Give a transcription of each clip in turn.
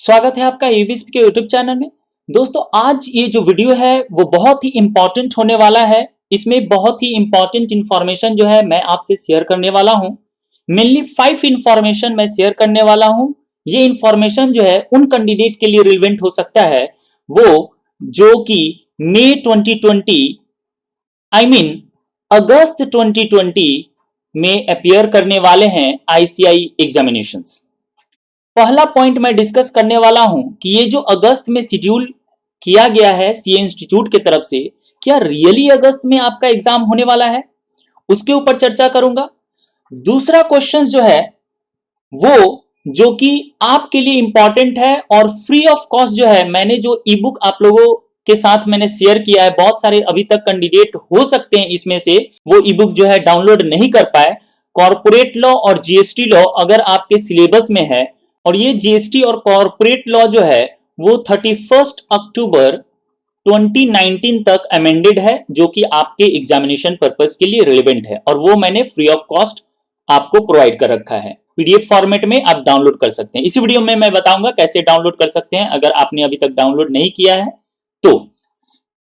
स्वागत है आपका एबीएसपी के यूट्यूब चैनल में। दोस्तों, आज ये जो वीडियो है वो बहुत ही इंपॉर्टेंट होने वाला है। इसमें बहुत ही इंपॉर्टेंट इंफॉर्मेशन जो है मैं आपसे शेयर करने वाला हूं। मेनली 5 इंफॉर्मेशन मैं शेयर करने वाला हूं। ये इंफॉर्मेशन जो है उन कैंडिडेट के लिए रिलेवेंट हो सकता है वो जो कि मई 2020 अगस्त 2020 में अपीयर करने वाले हैं आईसीआई एग्जामिनेशंस। पहला पॉइंट मैं डिस्कस करने वाला हूं कि ये जो अगस्त में शेड्यूल किया गया है सीए इंस्टीट्यूट की तरफ से, क्या रियली अगस्त में आपका एग्जाम होने वाला है, उसके ऊपर चर्चा करूंगा। दूसरा क्वेश्चन जो है वो जो कि आपके लिए इंपॉर्टेंट है और फ्री ऑफ कॉस्ट जो है, मैंने जो ई बुक आप लोगों के साथ मैंने शेयर किया है, बहुत सारे अभी तक कैंडिडेट हो सकते हैं इसमें से वो ई बुक जो है डाउनलोड नहीं कर पाए। कॉर्पोरेट लॉ और जीएसटी लॉ अगर आपके सिलेबस में है, और ये जीएसटी और कॉर्पोरेट लॉ जो है वो 31 अक्टूबर 2019 तक अमेंडेड है, जो कि आपके एग्जामिनेशन पर्पस के लिए रिलेवेंट है, और वो मैंने फ्री ऑफ कॉस्ट आपको प्रोवाइड कर रखा है। पीडीएफ फॉर्मेट में आप डाउनलोड कर सकते हैं। इसी वीडियो में मैं बताऊंगा कैसे डाउनलोड कर सकते हैं अगर आपने अभी तक डाउनलोड नहीं किया है तो।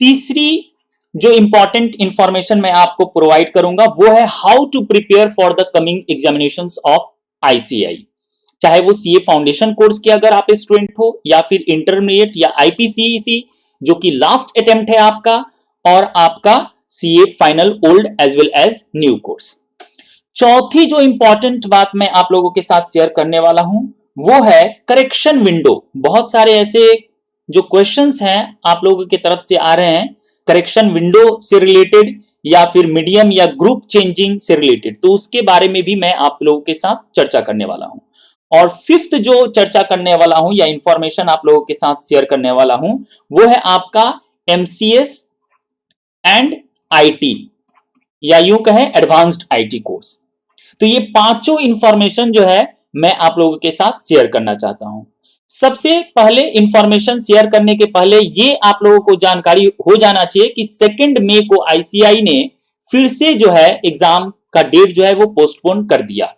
तीसरी जो इंपॉर्टेंट इंफॉर्मेशन मैं आपको प्रोवाइड करूंगा वो है how to prepare for the coming examinations of ICAI. चाहे वो सीए फाउंडेशन कोर्स के अगर आप स्टूडेंट हो, या फिर इंटरमीडिएट या आईपीसीईसी जो कि लास्ट अटेम्प्ट है आपका, और आपका CA final old as well as new course. चौथी जो इंपॉर्टेंट बात मैं आप लोगों के साथ शेयर करने वाला हूं वो है करेक्शन विंडो। बहुत सारे ऐसे जो क्वेश्चंस हैं आप लोगों की तरफ से आ रहे हैं करेक्शन विंडो से रिलेटेड या फिर मीडियम या ग्रुप चेंजिंग से रिलेटेड, तो उसके बारे में भी मैं आप लोगों के साथ चर्चा करने वाला हूं। और फिफ्थ जो चर्चा करने वाला हूं या इंफॉर्मेशन आप लोगों के साथ शेयर करने वाला हूं वो है आपका एमसीएस एंड आईटी, या यूं कहें एडवांस्ड आईटी कोर्स। तो ये पांचों इंफॉर्मेशन जो है मैं आप लोगों के साथ शेयर करना चाहता हूं। सबसे पहले इंफॉर्मेशन शेयर करने के पहले ये आप लोगों को जानकारी हो जाना चाहिए कि 2 मई को आईसीआई ने फिर से जो है एग्जाम का डेट जो है वो पोस्टपोन कर दिया।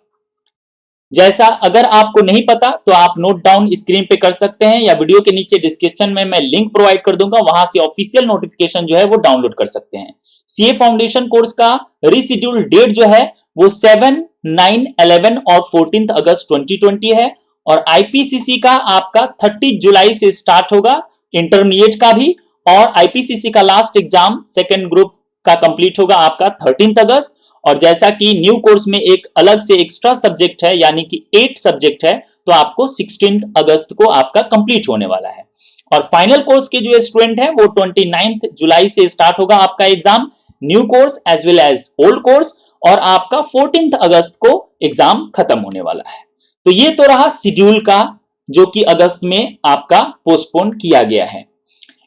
जैसा अगर आपको नहीं पता तो आप नोट डाउन स्क्रीन पे कर सकते हैं, या वीडियो के नीचे डिस्क्रिप्शन में मैं लिंक प्रोवाइड कर दूंगा, वहां से ऑफिशियल नोटिफिकेशन जो है वो डाउनलोड कर सकते हैं। सीए फाउंडेशन कोर्स का रीशेड्यूल डेट जो है वो 7, 9, 11 और 14 अगस्त 2020 है, और आईपीसीसी का आपका 30 जुलाई से स्टार्ट होगा, इंटरमीडिएट का भी, और आईपीसीसी का लास्ट एग्जाम सेकेंड ग्रुप का कंप्लीट होगा आपका 13 अगस्त। और जैसा कि न्यू कोर्स में एक अलग से एक्स्ट्रा सब्जेक्ट है यानी कि 8 सब्जेक्ट है, तो आपको 16 अगस्त को आपका कंप्लीट होने वाला है। और फाइनल कोर्स के जो स्टूडेंट है वो 29 जुलाई से स्टार्ट होगा आपका exam, new course as well as old course, और आपका 14 अगस्त को एग्जाम खत्म होने वाला है। तो ये तो रहा शेड्यूल का जो कि अगस्त में आपका पोस्टपोन किया गया है।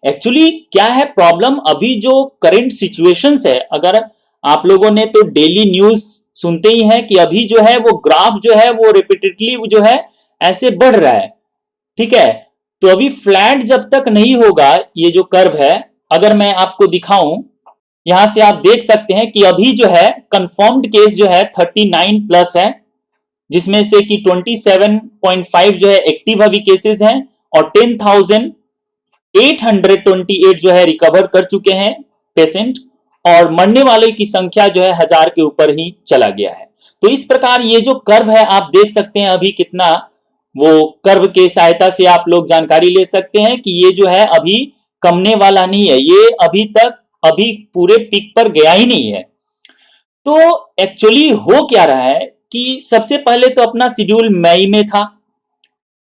एक्चुअली क्या है प्रॉब्लम, अभी जो करंट सिचुएशंस है, अगर आप लोगों ने तो डेली न्यूज सुनते ही हैं कि अभी जो है वो ग्राफ जो है वो रिपीटेडली जो है ऐसे बढ़ रहा है, ठीक है। तो अभी फ्लैट जब तक नहीं होगा, ये जो कर्व है अगर मैं आपको दिखाऊं, यहां से आप देख सकते हैं कि अभी जो है कंफर्म्ड केस जो है 39 प्लस है, जिसमें से कि 27.5 जो है एक्टिव अभी केसेस हैं, और 10,828 जो है रिकवर कर चुके हैं पेशेंट, और मरने वाले की संख्या जो है 1000 के ऊपर ही चला गया है। तो इस प्रकार ये जो कर्व है आप देख सकते हैं अभी कितना, वो कर्व के सहायता से आप लोग जानकारी ले सकते हैं कि ये जो है अभी कमने वाला नहीं है, ये अभी पूरे पीक पर गया ही नहीं है। तो एक्चुअली हो क्या रहा है कि सबसे पहले तो अपना शेड्यूल मई में था,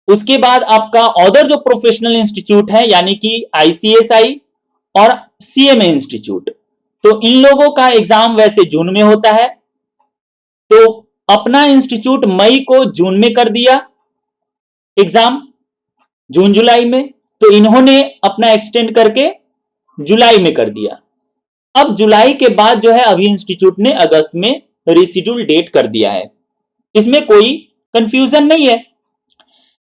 उसके बाद आपका अदर जो प्रोफेशनल इंस्टीट्यूट है यानी कि आईसीएसआई और सीएमए इंस्टीट्यूट, तो इन लोगों का एग्जाम वैसे जून में होता है, तो अपना इंस्टीट्यूट मई को जून में कर दिया एग्जाम, जून जुलाई में, तो इन्होंने अपना एक्सटेंड करके जुलाई में कर दिया। अब जुलाई के बाद जो है अभी इंस्टीट्यूट ने अगस्त में रीशेड्यूल डेट कर दिया है, इसमें कोई कंफ्यूजन नहीं है।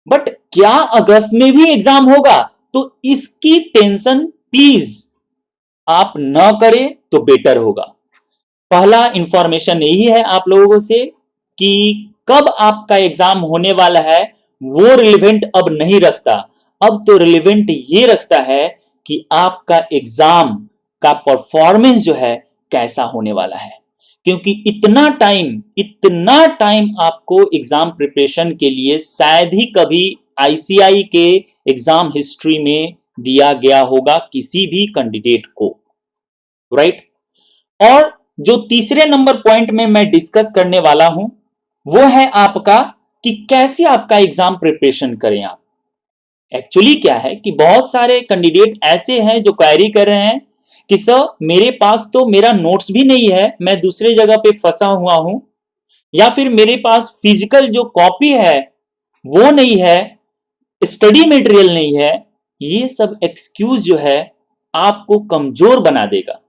बट क्या अगस्त में भी एग्जाम होगा, तो इसकी टेंशन प्लीज आप न करें तो बेटर होगा। पहला इंफॉर्मेशन यही है आप लोगों से कि कब आपका एग्जाम होने वाला है वो रिलेवेंट अब नहीं रखता। अब तो रिलेवेंट ये रखता है कि आपका एग्जाम का परफॉर्मेंस जो है कैसा होने वाला है, क्योंकि इतना टाइम आपको एग्जाम प्रिपरेशन के लिए शायद ही कभी आईसीआई के एग्जाम हिस्ट्री में दिया गया होगा किसी भी कैंडिडेट को, राइट। और जो तीसरे नंबर पॉइंट में मैं डिस्कस करने वाला हूं वो है आपका कि कैसे आपका एग्जाम प्रिपरेशन करें आप। एक्चुअली क्या है कि बहुत सारे कैंडिडेट ऐसे हैं जो क्वेरी कर रहे हैं कि सर मेरे पास तो मेरा नोट्स भी नहीं है, मैं दूसरे जगह पे फंसा हुआ हूं, या फिर मेरे पास फिजिकल जो कॉपी है वो नहीं है, स्टडी मटेरियल नहीं है। ये सब एक्सक्यूज जो है आपको कमजोर बना देगा।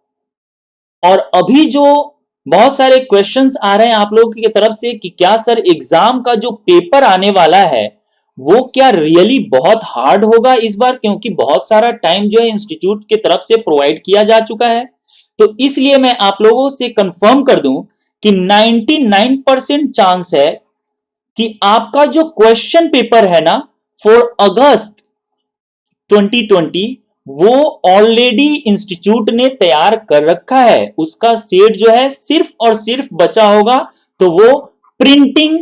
और अभी जो बहुत सारे क्वेश्चंस आ रहे हैं आप लोगों की तरफ से कि क्या सर एग्जाम का जो पेपर आने वाला है वो क्या रियली बहुत हार्ड होगा इस बार, क्योंकि बहुत सारा टाइम जो है इंस्टीट्यूट के तरफ से प्रोवाइड किया जा चुका है। तो इसलिए मैं आप लोगों से कंफर्म कर दूं कि 99% चांस है कि आपका जो क्वेश्चन पेपर है ना फॉर अगस्त 2020 वो ऑलरेडी इंस्टीट्यूट ने तैयार कर रखा है। उसका सेट जो है सिर्फ और सिर्फ बचा होगा तो वो प्रिंटिंग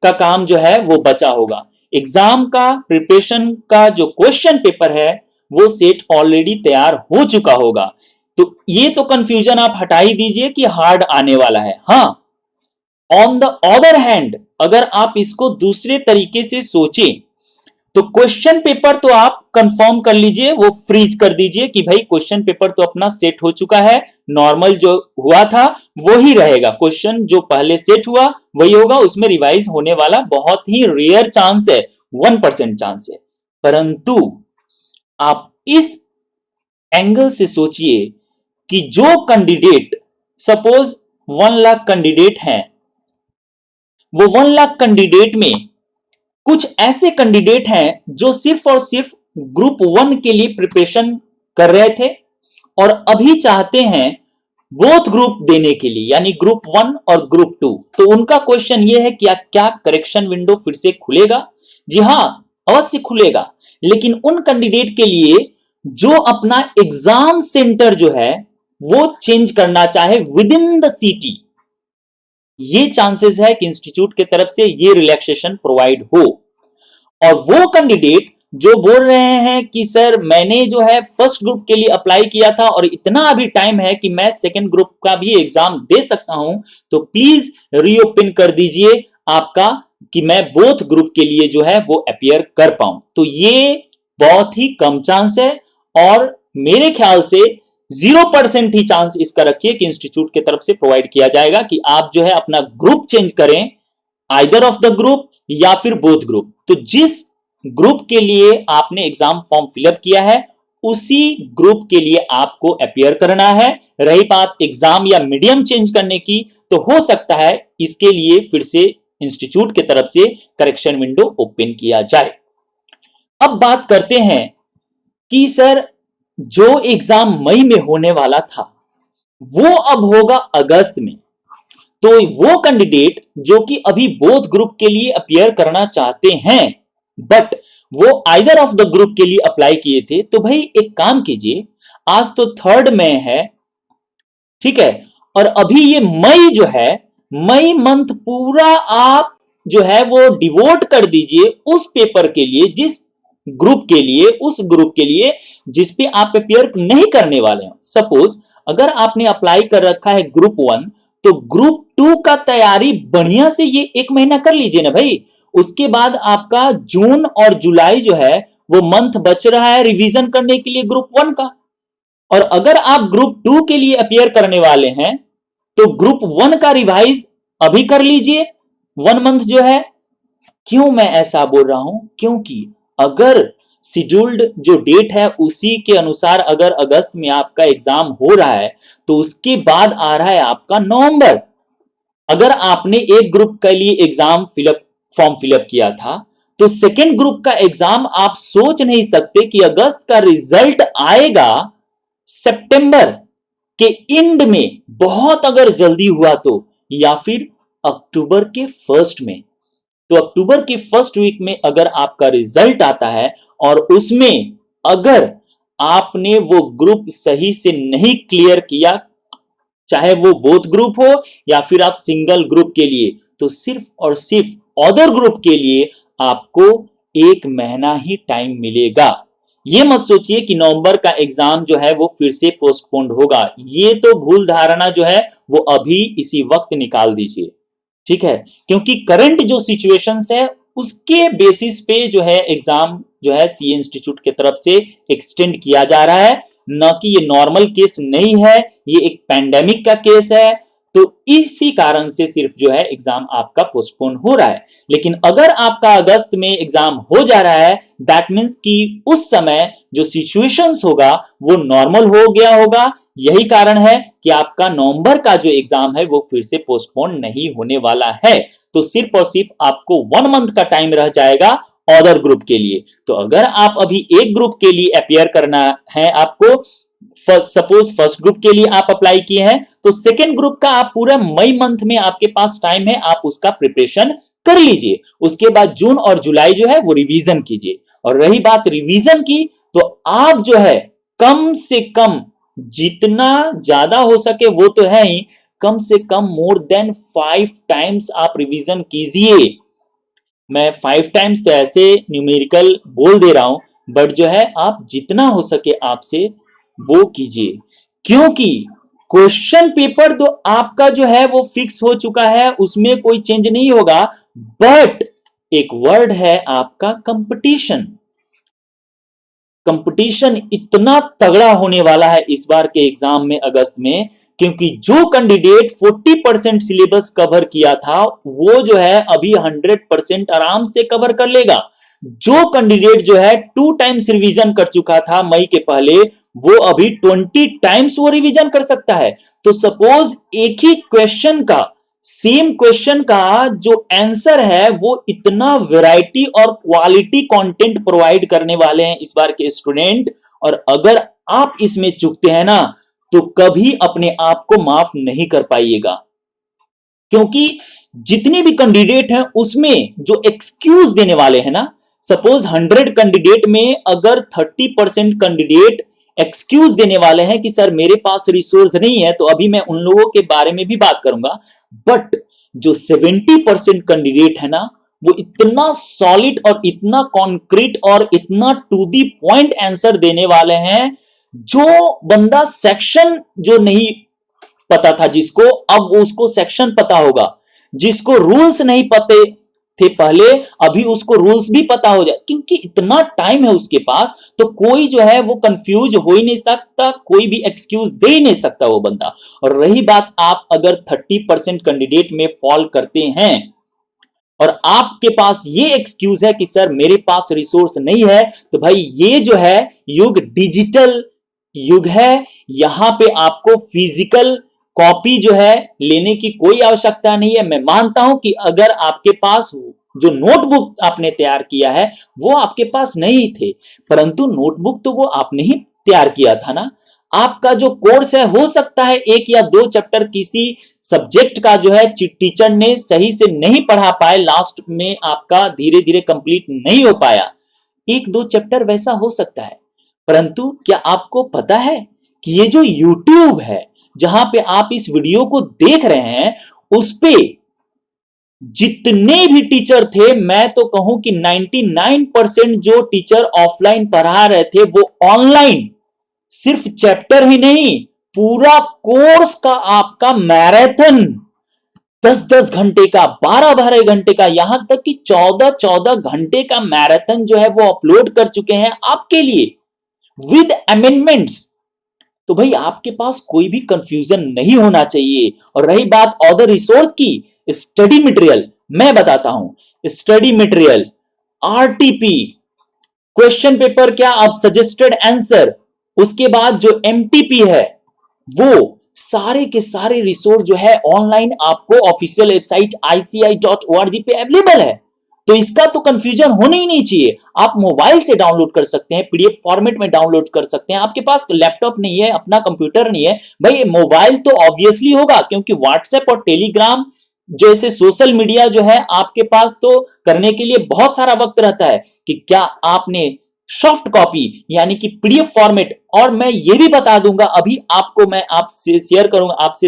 का काम जो है वो बचा होगा। एग्जाम का प्रिपरेशन का जो क्वेश्चन पेपर है वो सेट ऑलरेडी तैयार हो चुका होगा। तो ये तो कंफ्यूजन आप हटा ही दीजिए कि हार्ड आने वाला है। हाँ, ऑन द अदर हैंड अगर आप इसको दूसरे तरीके से सोचें तो क्वेश्चन पेपर तो आप कंफर्म कर लीजिए, वो फ्रीज कर दीजिए कि भाई क्वेश्चन पेपर तो अपना सेट हो चुका है, नॉर्मल जो हुआ था वो ही रहेगा, क्वेश्चन जो पहले सेट हुआ वही होगा, उसमें रिवाइज होने वाला बहुत ही रेयर चांस है, 1% चांस है। परंतु आप इस एंगल से सोचिए कि जो कैंडिडेट सपोज 1 लाख कैंडिडेट हैं, वो 1 लाख कैंडिडेट में कुछ ऐसे कैंडिडेट हैं जो सिर्फ और सिर्फ ग्रुप 1 के लिए प्रिपरेशन कर रहे थे और अभी चाहते हैं बोथ ग्रुप देने के लिए, यानी ग्रुप 1 और ग्रुप 2। तो उनका क्वेश्चन ये है कि क्या करेक्शन विंडो फिर से खुलेगा? जी हां, अवश्य खुलेगा, लेकिन उन कैंडिडेट के लिए जो अपना एग्जाम सेंटर जो है वो चेंज करना चाहे विद इन द सिटी, ये चांसेस है कि इंस्टीट्यूट के तरफ से ये रिलैक्सेशन प्रोवाइड हो। और वो कैंडिडेट जो बोल रहे हैं कि सर मैंने जो है फर्स्ट ग्रुप के लिए अप्लाई किया था और इतना अभी टाइम है कि मैं सेकंड ग्रुप का भी एग्जाम दे सकता हूं, तो प्लीज रीओपन कर दीजिए आपका कि मैं बोथ ग्रुप के लिए जो है वो अपियर कर पाऊं। तो ये बहुत ही कम चांस है और मेरे ख्याल से 0% ही चांस इसका रखिए कि इंस्टीट्यूट की तरफ से प्रोवाइड किया जाएगा कि आप जो है अपना ग्रुप चेंज करें, आइदर ऑफ द ग्रुप या फिर बोथ ग्रुप। तो जिस ग्रुप के लिए आपने एग्जाम फॉर्म फिलअप किया है उसी ग्रुप के लिए आपको अपियर करना है। रही बात एग्जाम या मीडियम चेंज करने की, तो हो सकता है इसके लिए फिर से इंस्टीट्यूट की तरफ से करेक्शन विंडो ओपन किया जाए। अब बात करते हैं कि सर जो एग्जाम मई में होने वाला था वो अब होगा अगस्त में। तो वो कैंडिडेट जो कि अभी बोथ ग्रुप के लिए अपियर करना चाहते हैं बट वो आइदर ऑफ द ग्रुप के लिए अप्लाई किए थे, तो भाई एक काम कीजिए, आज तो 3 मई है, ठीक है, और अभी ये मई जो है, मई मंथ पूरा आप जो है वो डिवोट कर दीजिए उस पेपर के लिए, जिस ग्रुप के लिए, उस ग्रुप के लिए जिस पे आप अपियर नहीं करने वाले हो। सपोज अगर आपने अप्लाई कर रखा है ग्रुप 1, तो ग्रुप 2 का तैयारी बढ़िया से ये 1 महीना कर लीजिए ना भाई। उसके बाद आपका जून और जुलाई जो है वो मंथ बच रहा है रिवीजन करने के लिए ग्रुप 1 का। और अगर आप ग्रुप 2 के लिए अपियर करने वाले हैं तो ग्रुप 1 का रिवाइज अभी कर लीजिए, 1 मंथ जो है। क्यों मैं ऐसा बोल रहा हूं? क्योंकि अगर शेड्यूल्ड जो डेट है उसी के अनुसार अगर अगस्त में आपका एग्जाम हो रहा है तो उसके बाद आ रहा है आपका नवंबर। अगर आपने एक ग्रुप के लिए एग्जाम फॉर्म फिलअप किया था तो सेकेंड ग्रुप का एग्जाम आप सोच नहीं सकते कि अगस्त का रिजल्ट आएगा सितंबर के एंड में, बहुत अगर जल्दी हुआ तो, या फिर अक्टूबर के फर्स्ट में। तो अक्टूबर की फर्स्ट वीक में अगर आपका रिजल्ट आता है और उसमें अगर आपने वो ग्रुप सही से नहीं क्लियर किया, चाहे वो बोथ ग्रुप हो या फिर आप सिंगल ग्रुप के लिए, तो सिर्फ और सिर्फ अदर ग्रुप के लिए आपको 1 महीना ही टाइम मिलेगा। ये मत सोचिए कि नवंबर का एग्जाम जो है वो फिर से पोस्टपोन्ड होगा। ये तो भूल धारणा जो है वो अभी इसी वक्त निकाल दीजिए, ठीक है। क्योंकि करंट जो सिचुएशंस है उसके बेसिस पे जो है एग्जाम जो है सीए इंस्टीट्यूट की तरफ से एक्सटेंड किया जा रहा है, न कि ये नॉर्मल केस नहीं है, ये एक पैंडेमिक का केस है। तो इसी कारण से सिर्फ जो है एग्जाम आपका पोस्टपोन हो रहा है। लेकिन अगर आपका अगस्त में एग्जाम हो जा रहा है, दैट मीन्स कि उस समय जो सिचुएशंस होगा वो नॉर्मल हो गया होगा। यही कारण है कि आपका नवंबर का जो एग्जाम है वो फिर से पोस्टपोन नहीं होने वाला है। तो सिर्फ और सिर्फ आपको 1 मंथ का टाइम रह जाएगा अदर ग्रुप के लिए। तो अगर आप अभी एक ग्रुप के लिए अपियर करना है आपको, सपोज फर्स्ट ग्रुप के लिए आप अप्लाई किए हैं, तो सेकेंड ग्रुप का आप पूरा मई मंथ में आपके पास टाइम है, आप उसका प्रिपरेशन कर लीजिए। उसके बाद जून और जुलाई जो है वो रिवीजन कीजिए। और रही बात रिवीजन की, तो आप जो है कम से कम जितना ज्यादा हो सके वो तो है ही, कम से कम मोर देन 5 टाइम्स आप रिवीजन कीजिए। मैं 5 टाइम्स तो ऐसे न्यूमेरिकल बोल दे रहा हूं, बट जो है आप जितना हो सके आपसे वो कीजिए। क्योंकि क्वेश्चन पेपर तो आपका जो है वो फिक्स हो चुका है, उसमें कोई चेंज नहीं होगा। बट एक वर्ड है आपका कंपटीशन। कंपटीशन इतना तगड़ा होने वाला है इस बार के एग्जाम में अगस्त में, क्योंकि जो कैंडिडेट 40% सिलेबस कवर किया था वो जो है अभी 100% आराम से कवर कर लेगा। जो कैंडिडेट जो है 2 टाइम्स रिवीजन कर चुका था मई के पहले, वो अभी 20 टाइम्स वो रिवीजन कर सकता है। तो सपोज एक ही क्वेश्चन का, सेम क्वेश्चन का जो आंसर है वो इतना वैरायटी और क्वालिटी कंटेंट प्रोवाइड करने वाले हैं इस बार के स्टूडेंट। और अगर आप इसमें चूकते हैं ना, तो कभी अपने आप को माफ नहीं कर पाइएगा। क्योंकि जितने भी कैंडिडेट हैं उसमें जो एक्सक्यूज देने वाले हैं ना, सपोज 100 कैंडिडेट में अगर 30% कैंडिडेट एक्सक्यूज देने वाले हैं कि सर मेरे पास रिसोर्स नहीं है, तो अभी मैं उन लोगों के बारे में भी बात करूंगा। बट जो 70% कैंडिडेट है ना, वो इतना सॉलिड और इतना कॉन्क्रीट और इतना टू दी पॉइंट आंसर देने वाले हैं, जो बंदा सेक्शन जो नहीं पता था जिसको, अब उसको सेक्शन पता होगा। जिसको रूल्स नहीं पते थे पहले, अभी उसको रूल्स भी पता हो जाए, क्योंकि इतना टाइम है उसके पास। तो कोई जो है वो कंफ्यूज हो ही नहीं सकता, कोई भी एक्सक्यूज दे ही नहीं सकता वो बंदा। और रही बात, आप अगर 30% कैंडिडेट में फॉल करते हैं और आपके पास ये एक्सक्यूज है कि सर मेरे पास रिसोर्स नहीं है, तो भाई ये जो है युग डिजिटल युग है। यहां पे आपको फिजिकल कॉपी जो है लेने की कोई आवश्यकता नहीं है। मैं मानता हूं कि अगर आपके पास जो नोटबुक आपने तैयार किया है वो आपके पास नहीं थे, परंतु नोटबुक तो वो आपने ही तैयार किया था ना। आपका जो कोर्स है, हो सकता है 1 या 2 चैप्टर किसी सब्जेक्ट का जो है टीचर ने सही से नहीं पढ़ा पाए, लास्ट में आपका धीरे धीरे कंप्लीट नहीं हो पाया। 1-2 चैप्टर वैसा हो सकता है, परंतु क्या आपको पता है कि ये जो YouTube है जहां पे आप इस वीडियो को देख रहे हैं, उस पे जितने भी टीचर थे, मैं तो कहूं कि 99% जो टीचर ऑफलाइन पढ़ा रहे थे वो ऑनलाइन सिर्फ चैप्टर ही नहीं, पूरा कोर्स का आपका मैराथन 10-10 घंटे का, 12-12 घंटे का, यहां तक कि 14-14 घंटे का मैराथन जो है वो अपलोड कर चुके हैं आपके लिए विद अमेंडमेंट्स। तो भाई आपके पास कोई भी कंफ्यूजन नहीं होना चाहिए। और रही बात अदर रिसोर्स की, स्टडी मटेरियल मैं बताता हूं। Study material, RTP, question paper, क्या आप सजेस्टेड आंसर, उसके बाद जो एमटीपी है, वो सारे के सारे रिसोर्स जो है ऑनलाइन आपको ऑफिशियल वेबसाइट ICI.org पे अवेलेबल है। तो इसका तो कंफ्यूजन होना ही नहीं चाहिए। आप मोबाइल से डाउनलोड कर सकते हैं, पीडीएफ फॉर्मेट में डाउनलोड कर सकते हैं। आपके पास लैपटॉप नहीं है, अपना कंप्यूटर नहीं है, भाई मोबाइल तो ऑब्वियसली होगा, क्योंकि व्हाट्सएप और टेलीग्राम जैसे सोशल मीडिया जो है आपके पास तो करने के लिए बहुत सारा वक्त रहता है कि क्या आपने सॉफ्ट कॉपी यानी कि पीडीएफ फॉर्मेट, और मैं ये भी बता दूंगा अभी आपको, मैं आपसे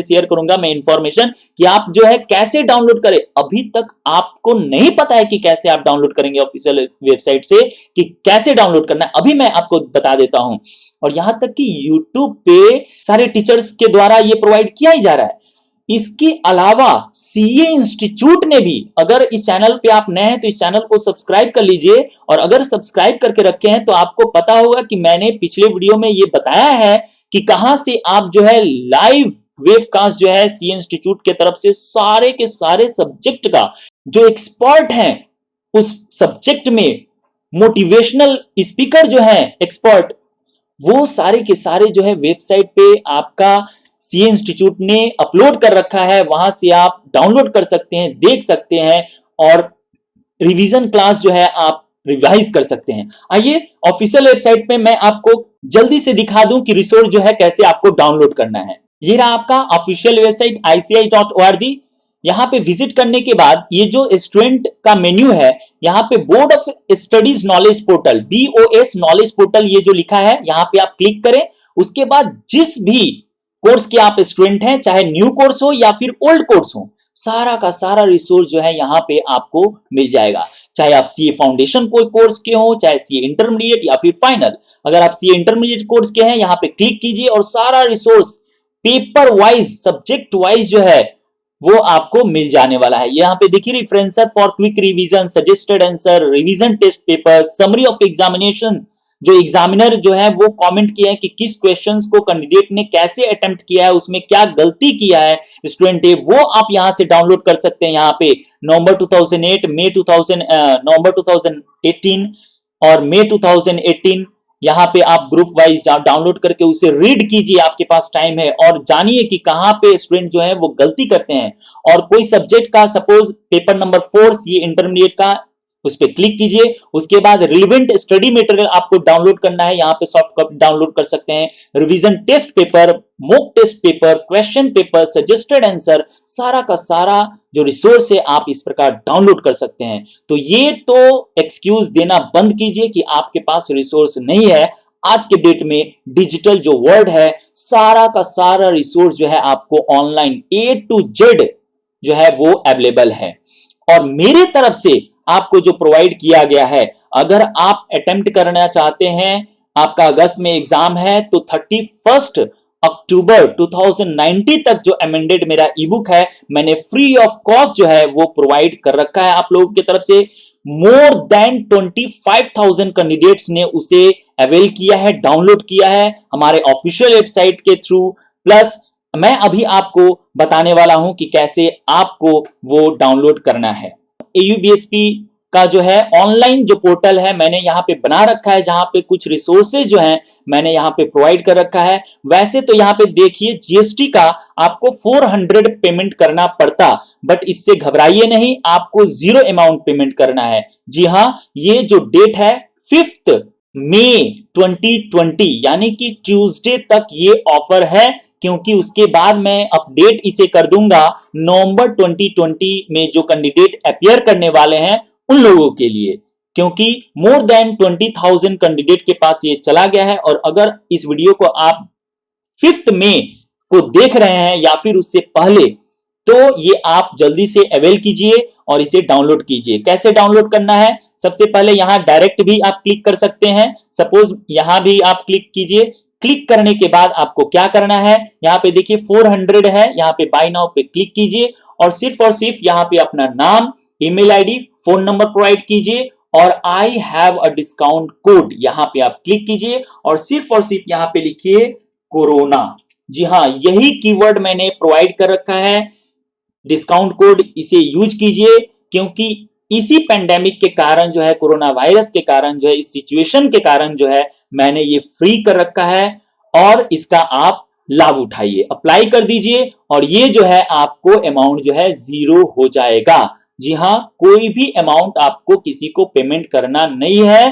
शेयर करूंगा मैं इंफॉर्मेशन कि आप जो है कैसे डाउनलोड करें। अभी तक आपको नहीं पता है कि कैसे आप डाउनलोड करेंगे ऑफिशियल वेबसाइट से, कि कैसे डाउनलोड करना है, अभी मैं आपको बता देता हूं। और यहां तक कि यूट्यूब पे सारे टीचर्स के द्वारा ये प्रोवाइड किया ही जा रहा है। इसके अलावा सीए इंस्टीट्यूट ने भी, अगर इस चैनल पे आप नए हैं तो इस चैनल को सब्सक्राइब कर लीजिए, और अगर सब्सक्राइब करके रखे हैं तो आपको पता होगा कि मैंने पिछले वीडियो में ये बताया है कि कहां से आप जो है लाइव वेबकास्ट जो है सीए इंस्टीट्यूट के तरफ से सारे के सारे सब्जेक्ट का जो एक्सपर्ट हैं उस सब्जेक्ट में, मोटिवेशनल स्पीकर जो है एक्सपर्ट, वो सारे के सारे जो है वेबसाइट पे आपका सीए इंस्टीट्यूट ने अपलोड कर रखा है। वहां से आप डाउनलोड कर सकते हैं, देख सकते हैं, और रिवीजन क्लास जो है आप रिवाइज कर सकते हैं। आइए ऑफिशियल वेबसाइट पे मैं आपको जल्दी से दिखा दूं कि रिसोर्स जो है कैसे आपको डाउनलोड करना है। ये रहा आपका ऑफिशियल वेबसाइट ICAI.org। यहां पे विजिट करने के बाद ये जो स्टूडेंट का मेन्यू है, यहां पे board of studies knowledge portal, BOS knowledge portal ये जो लिखा है, यहां पे आप क्लिक करें। उसके बाद जिस भी कोर्स के आप स्टूडेंट हैं, चाहे न्यू कोर्स हो या फिर ओल्ड कोर्स हो, सारा का सारा रिसोर्स जो है यहाँ पे आपको मिल जाएगा। चाहे आप सीए फाउंडेशन कोई कोर्स के हो, चाहे सीए इंटरमीडिएट या फिर फाइनल। अगर आप सीए इंटरमीडिएट कोर्स के हैं, यहाँ पे क्लिक कीजिए और सारा resource paper wise, subject wise जो है वो आपको मिल जाने वाला है। यहाँ पे देखिए, referencer for quick revision, suggested answer, revision test paper, summary of examination, जो एग्जामिनर जो है वो कमेंट किया है कि किस क्वेश्चंस को कैंडिडेट ने कैसे अटेम्प्ट किया है, उसमें क्या गलती किया है स्टूडेंट ने, वो आप यहां से डाउनलोड कर सकते हैं। यहाँ पे नवंबर 2008, नवंबर 2018 और मई 2018, यहाँ पे आप ग्रुप वाइज डाउनलोड करके उसे रीड कीजिए, आपके पास टाइम है, और जानिए कि कहां पे स्टूडेंट जो है वो गलती करते हैं। और कोई सब्जेक्ट का, सपोज पेपर नंबर 4 ये इंटरमीडिएट का, उस पर क्लिक कीजिए। उसके बाद रिलेवेंट स्टडी मटेरियल आपको डाउनलोड करना है, यहाँ पे सॉफ्ट कॉपी डाउनलोड कर सकते हैं। Revision test paper, mock test paper, question paper, suggested answer, सारा का सारा जो रिसोर्स है आप इस प्रकार डाउनलोड कर सकते हैं। तो ये तो एक्सक्यूज देना बंद कीजिए कि आपके पास रिसोर्स नहीं है। आज के डेट में डिजिटल जो वर्ल्ड है, सारा का सारा रिसोर्स जो है आपको ऑनलाइन A to Z जो है वो अवेलेबल है। और मेरे तरफ से आपको जो प्रोवाइड किया गया है, अगर आप अटेम्प्ट करना चाहते हैं, आपका अगस्त में एग्जाम है, तो 31 अक्टूबर 2019 तक जो अमेंडेड मेरा ई बुक है, मैंने फ्री ऑफ कॉस्ट जो है वो प्रोवाइड कर रखा है आप लोगों की तरफ से। मोर देन 25,000 कैंडिडेट्स ने उसे अवेल किया है, डाउनलोड किया है हमारे ऑफिशियल वेबसाइट के थ्रू। प्लस मैं अभी आपको बताने वाला हूं कि कैसे आपको वो डाउनलोड करना है। AUBSP का जो है ऑनलाइन जो पोर्टल है मैंने यहाँ पे बना रखा है, जहां पे कुछ रिसोर्सेज जो हैं मैंने यहाँ पे प्रोवाइड कर रखा है। वैसे तो यहाँ पे देखिए GST का आपको 400 पेमेंट करना पड़ता, बट इससे घबराइए नहीं, आपको 0 अमाउंट पेमेंट करना है। जी हाँ, ये जो डेट है 5 मई 2020 यानी कि ट्यूसडे तक ये ऑफर है, क्योंकि उसके बाद मैं अपडेट इसे कर दूंगा नवंबर 2020 में जो कैंडिडेट अपियर करने वाले हैं उन लोगों के लिए, क्योंकि मोर देन 20,000 कैंडिडेट के पास ये चला गया है। और अगर इस वीडियो को आप 5 मई को देख रहे हैं या फिर उससे पहले, तो ये आप जल्दी से अवेल कीजिए और इसे डाउनलोड कीजिए। कैसे डाउनलोड करना है, सबसे पहले यहां डायरेक्ट भी आप क्लिक कर सकते हैं। सपोज यहां भी आप क्लिक कीजिए। क्लिक करने के बाद आपको क्या करना है, यहाँ पे देखिए 400 है, यहाँ पे बाय नाउ पे क्लिक कीजिए और सिर्फ यहाँ पे अपना नाम, email ID, phone number provide कीजिए और I have a discount code, यहाँ पे आप क्लिक कीजिए और सिर्फ यहाँ पे लिखिए कोरोना। जी हाँ, यही कीवर्ड मैंने प्रोवाइड कर रखा है, डिस्काउंट कोड, इसे यूज कीजिए, क्योंकि इसी पेंडेमिक के कारण जो है, कोरोना वायरस के कारण जो है, इस सिचुएशन के कारण जो है मैंने ये फ्री कर रखा है और इसका आप लाभ उठाइए, अप्लाई कर दीजिए और ये जो है आपको अमाउंट जो है 0 हो जाएगा। जी हाँ, कोई भी अमाउंट आपको किसी को पेमेंट करना नहीं है,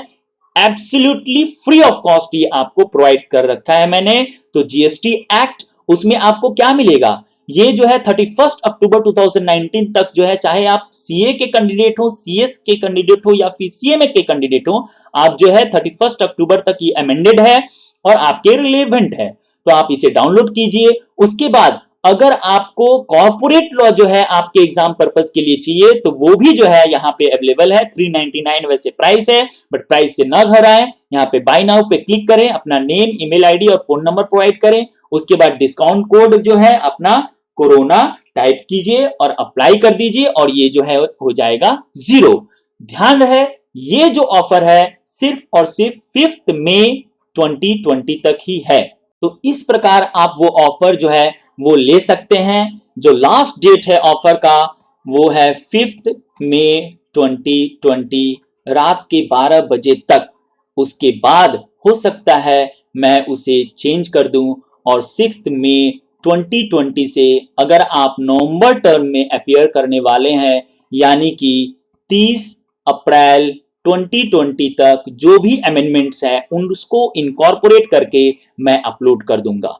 एब्सोल्युटली फ्री ऑफ कॉस्ट ये आपको प्रोवाइड कर रखा है मैंने। तो GST एक्ट, उसमें आपको क्या मिलेगा, ये जो है 31 अक्टूबर 2019 तक जो है, चाहे आप सीए के कैंडिडेट हो, सीएस के कैंडिडेट हो या फिर सीएमए के कैंडिडेट हो, आप जो है 31 अक्टूबर तक ये अमेंडेड है और आपके रिलेवेंट है। तो आप इसे डाउनलोड कीजिए। उसके बाद अगर आपको कॉर्पोरेट लॉ जो है आपके एग्जाम पर्पस के लिए चाहिए तो वो भी जो है यहाँ पे अवेलेबल है। 399 वैसे प्राइस है, बट प्राइस से ना घबराएं। यहाँ पे बाय नाउ पे क्लिक करें, अपना नेम, ईमेल आईडी और फोन नंबर प्रोवाइड करें। उसके बाद डिस्काउंट कोड जो है अपना कोरोना टाइप कीजिए और अप्लाई कर दीजिए और ये जो है हो जाएगा 0। ध्यान रहे, ये जो ऑफर है सिर्फ और सिर्फ 5 मई 2020 तक ही है। तो इस प्रकार आप वो ऑफर जो है वो ले सकते हैं। जो लास्ट डेट है ऑफर का वो है 5 मई 2020 रात के 12 बजे तक। उसके बाद हो सकता है मैं उसे चेंज कर दूं और 6 मई 2020 से अगर आप नवंबर टर्म में अपीयर करने वाले हैं, यानी कि 30 अप्रैल 2020 तक जो भी अमेंडमेंट्स है उनको इनकॉर्पोरेट करके मैं अपलोड कर दूंगा।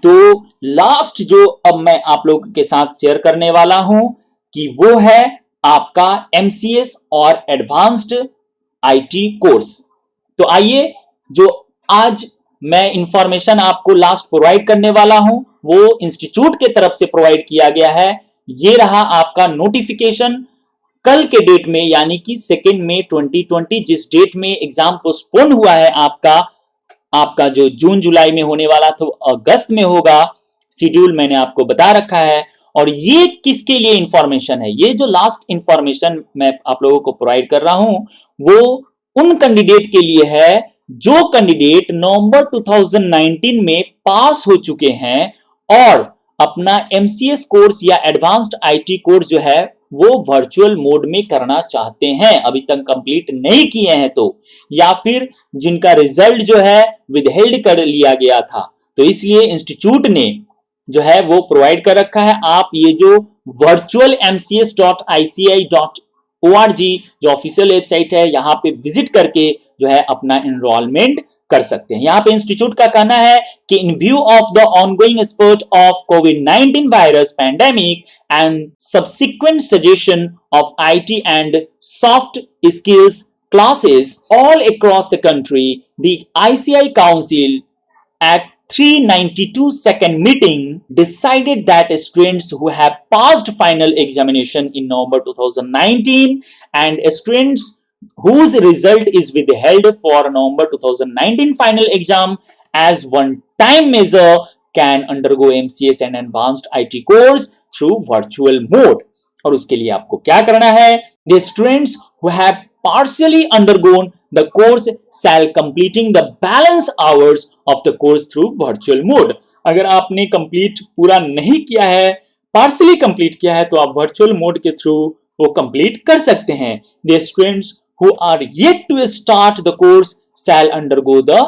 तो लास्ट जो अब मैं आप लोगों के साथ शेयर करने वाला हूं कि वो है आपका एमसीएस और एडवांस्ड आईटी कोर्स। तो आइए, जो आज मैं इंफॉर्मेशन आपको लास्ट प्रोवाइड करने वाला हूं वो इंस्टीट्यूट के तरफ से प्रोवाइड किया गया है। ये रहा आपका नोटिफिकेशन कल के डेट में, यानी कि 2 मई 2020, जिस डेट में एग्जाम पोस्टपोन हुआ है आपका जो जून जुलाई में होने वाला था अगस्त में होगा। शेड्यूल मैंने आपको बता रखा है। और ये किसके लिए इंफॉर्मेशन है, ये जो लास्ट इंफॉर्मेशन मैं आप लोगों को प्रोवाइड कर रहा हूं वो उन कैंडिडेट के लिए है जो कैंडिडेट नवंबर 2019 में पास हो चुके हैं और अपना एमसीएस कोर्स या एडवांस्ड आईटी कोर्स जो है वो वर्चुअल मोड में करना चाहते हैं, अभी तक कंप्लीट नहीं किए हैं तो, या फिर जिनका रिजल्ट जो है विदहेल्ड कर लिया गया था। तो इसलिए इंस्टीट्यूट ने जो है वो प्रोवाइड कर रखा है। आप ये जो virtualmcs.ici.org जो ऑफिशियल वेबसाइट है यहाँ पे विजिट करके जो है अपना एनरोलमेंट कर सकते हैं। यहाँ पे इंस्टीट्यूट का कहना है कि इन view of the ongoing sport of covid virus pandemic and subsequent suggestion of IT and soft skills classes all across the country, the ICI Council at 392 second meeting decided that students who have passed final examination in November 2019 and students whose result is withheld for November 2019 final exam as one time measure can undergo MCS and advanced IT course through virtual mode। और उसके लिए आपको क्या करना है, the students who have partially undergone the course shall completing the balance hours of the course through virtual mode। अगर आपने complete पूरा नहीं किया है, पार्शियली कंप्लीट किया है, तो आप वर्चुअल मोड के थ्रू वो कंप्लीट कर सकते हैं। The students who are yet to start the course shall undergo the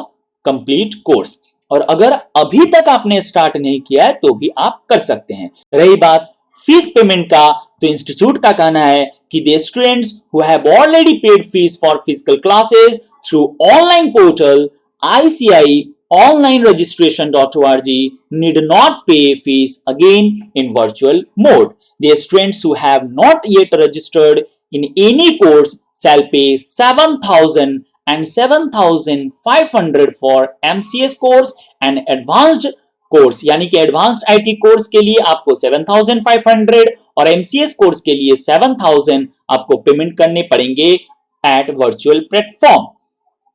complete course। और अगर अभी तक आपने स्टार्ट नहीं किया है तो भी आप कर सकते हैं। रही बात फीस पेमेंट का, तो इंस्टीट्यूट का कहना है कि the students who have already paid fees for physical classes through online portal ICI online registration.org need not pay fees again in virtual mode। The students who have not yet registered in any course shall pay 7,000 and 7,500 for MCS course and advanced course, यानी कि advanced IT course के लिए आपको 7,500 और MCS course के लिए 7,000 आपको payment करने पड़ेंगे एट वर्चुअल प्लेटफॉर्म।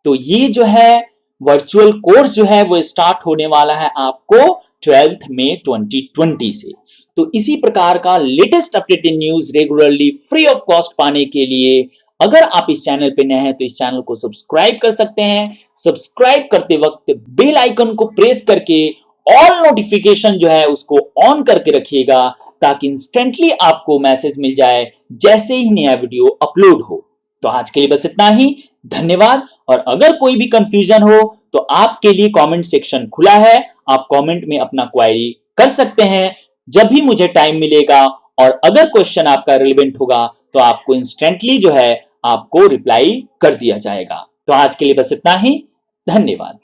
तो ये जो है वर्चुअल कोर्स जो है वो स्टार्ट होने वाला है आपको 12 मई 2020 से। तो इसी प्रकार का latest updated news regularly free of cost पाने के लिए अगर आप इस चैनल पे नए हैं तो इस चैनल को सब्सक्राइब कर सकते हैं। सब्सक्राइब करते वक्त बेल आइकन को प्रेस करके ऑल नोटिफिकेशन जो है उसको ऑन करके रखिएगा ताकि इंस्टेंटली आपको मैसेज मिल जाए जैसे ही नया वीडियो अपलोड हो। तो आज के लिए बस इतना ही, धन्यवाद। और अगर कोई भी कंफ्यूजन हो तो आपके लिए कमेंट सेक्शन खुला है, आप कमेंट में अपना क्वेरी कर सकते हैं जब भी मुझे टाइम मिलेगा। और अगर क्वेश्चन आपका रिलेवेंट होगा तो आपको इंस्टेंटली जो है आपको रिप्लाई कर दिया जाएगा। तो आज के लिए बस इतना ही, धन्यवाद।